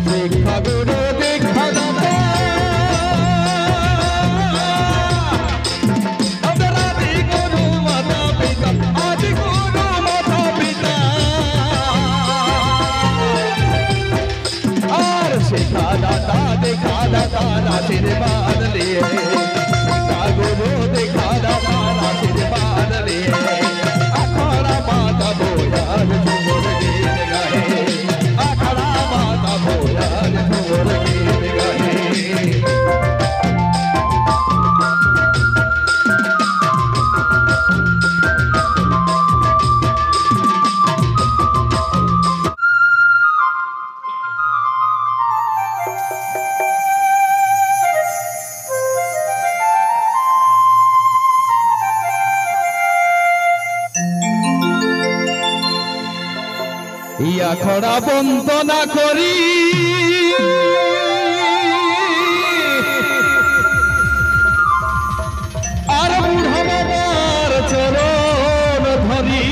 শিক্ষা গুরু দীক্ষা দাতা আমাদের আদি গুরু মাতা পিতা আদি গুরু মাতা পিতা আর শিক্ষা দাতা দীক্ষা দাতার আশীর্বাদ লিয়ে শিক্ষা গুরু দীক্ষা দাতার আশীর্বাদ লিয়ে আখড়া মাতা ভোয়ার ঝুমুর গীত গায়ে আখড়া মাতা ভোয়ার ঝুমুর গীত গায়ে ইয়া খড়া বন্দনা করি আর বুড় বাবার চরণ ধরি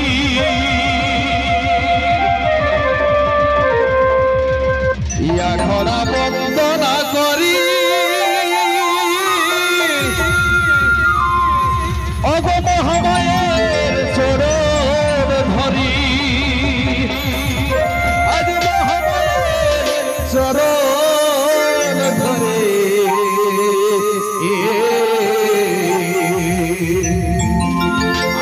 ইয়া খড়া বন্দনা করি অগ মহামায়ের চরণ ধরি চরণ ধরে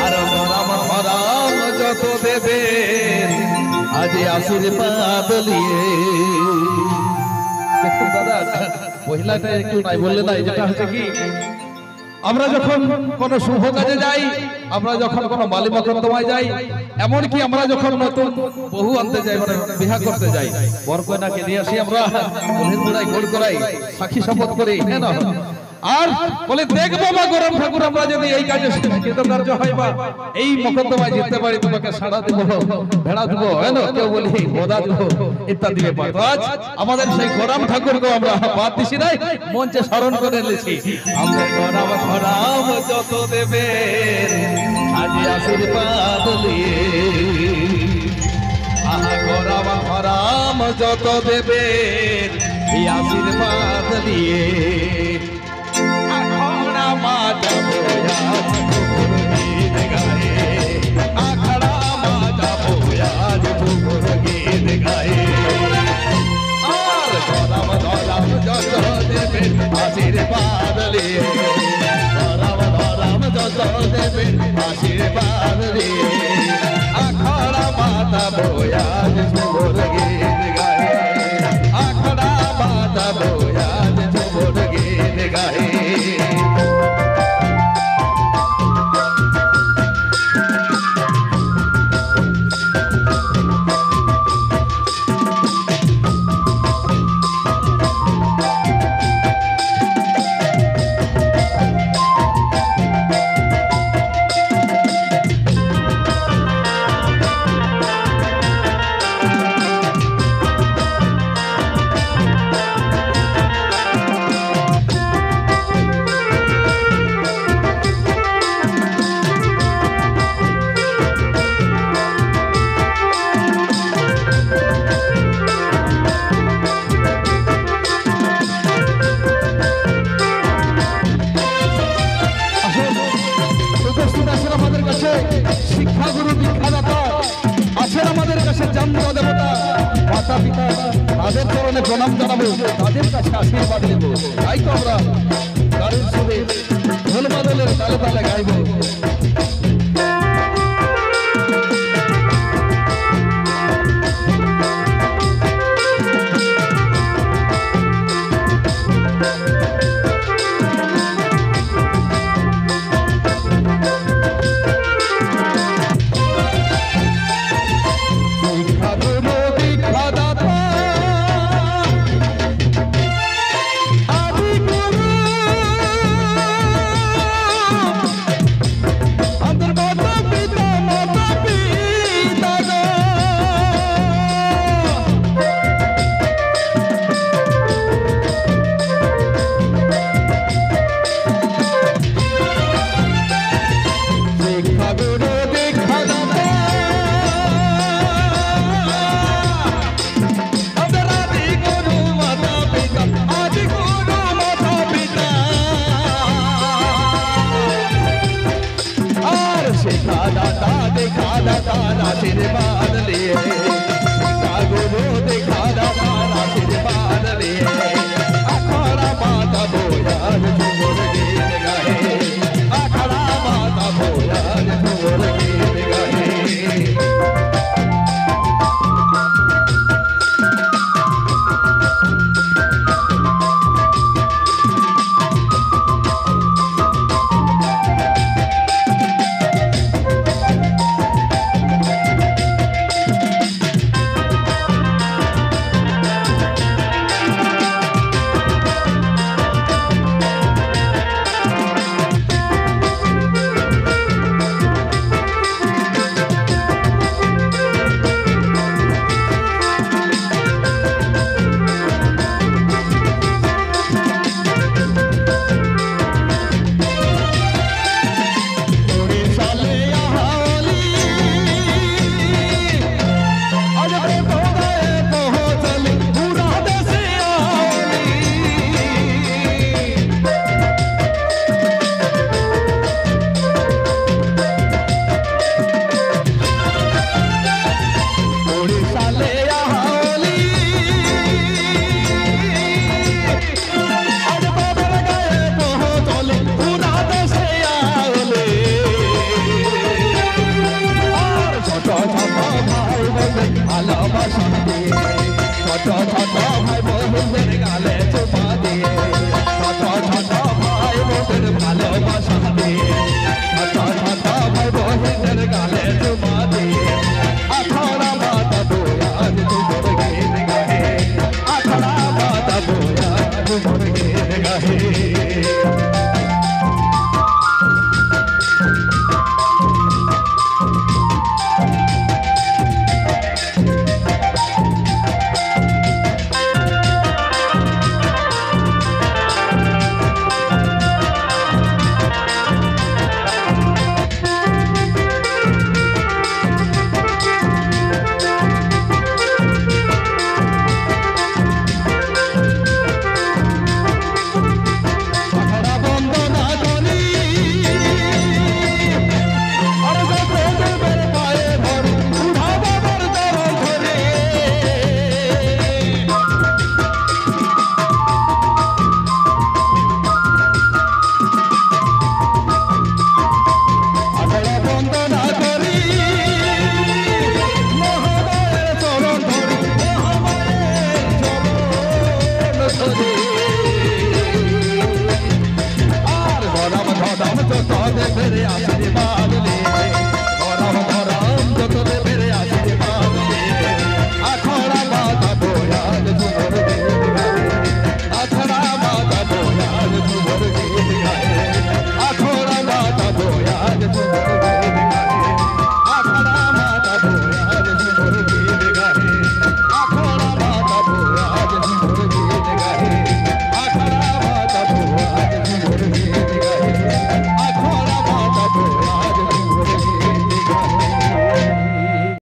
আর রাম রাম যত দেবে আজ আশীর্বাদ লিয়ে দেখুন দাদা পহিলাটা একটু নাই বললে না যেটা হচ্ছে কি আমরা যখন কোন শুভ কাজে যাই আমরা যখন কোন মালি মকদ্দমায় যাই এমনকি আমরা যখন নতুন বহু আনতে যাই মানে বিবাহ করতে যাই বর কন্যাকে নিয়ে আসি আমরা বলির গোড়ায় গোড় করাই সাক্ষী শপথ করি হ্যাঁ না আর বলে দেখ বাবা গরম ঠাকুর আমরা যদি এই কাজে কৃতকার্য হয় বা এই মকদ্দমায় জিততে পারি তোমাকে সাড়া দেব ভেড়া দেব হ্যাঁ না কেউ বলি গোদা দেব ইত্যাদি ব্যাপার তো আজ আমাদের সেই গরম ঠাকুরকে আমরা বাদ দিছি নাই মঞ্চে স্মরণ করে নিয়েছি আমাদের গরম গরম যত দেবে আজ আশীর্বাদ লিয়ে আহা গরম গরম যত দেবে এই আশীর্বাদ লিয়ে আখড়া মাতা ভোয়া ঝুমুর গীত গায়ে আখড়া মাতা ভোয়া ঝুমুর গীত গায়ে আর গরম গরম যত দেবে আশীর্বাদ লিয়ে গরম গরম যত দেবে আশীর্বাদ লিয়ে আখড়া মাতা ভোয়া ঝুমুর গীত গায়ে আখড়া মাতা ভোয়া ঝুমুর গীত গায়ে শিক্ষাগুরু দীক্ষাদাতা আছেন আমাদের কাছে জন্ম দেবতা মাতা পিতা তাদের চরণে প্রণাম জানাবো তাদের কাছে আশীর্বাদ নেব তাই তো আমরা গাড়ির সুরে ঢোল বাদলের তালে তালে গাইব आशीर्वाद लिए सीता गुरु दिखा तारा आशीर्वाद लिए अखाड़ा माता बोयार झूमर गीत गाए अखाड़ा माता बोयार झूमर गीत गाए Hey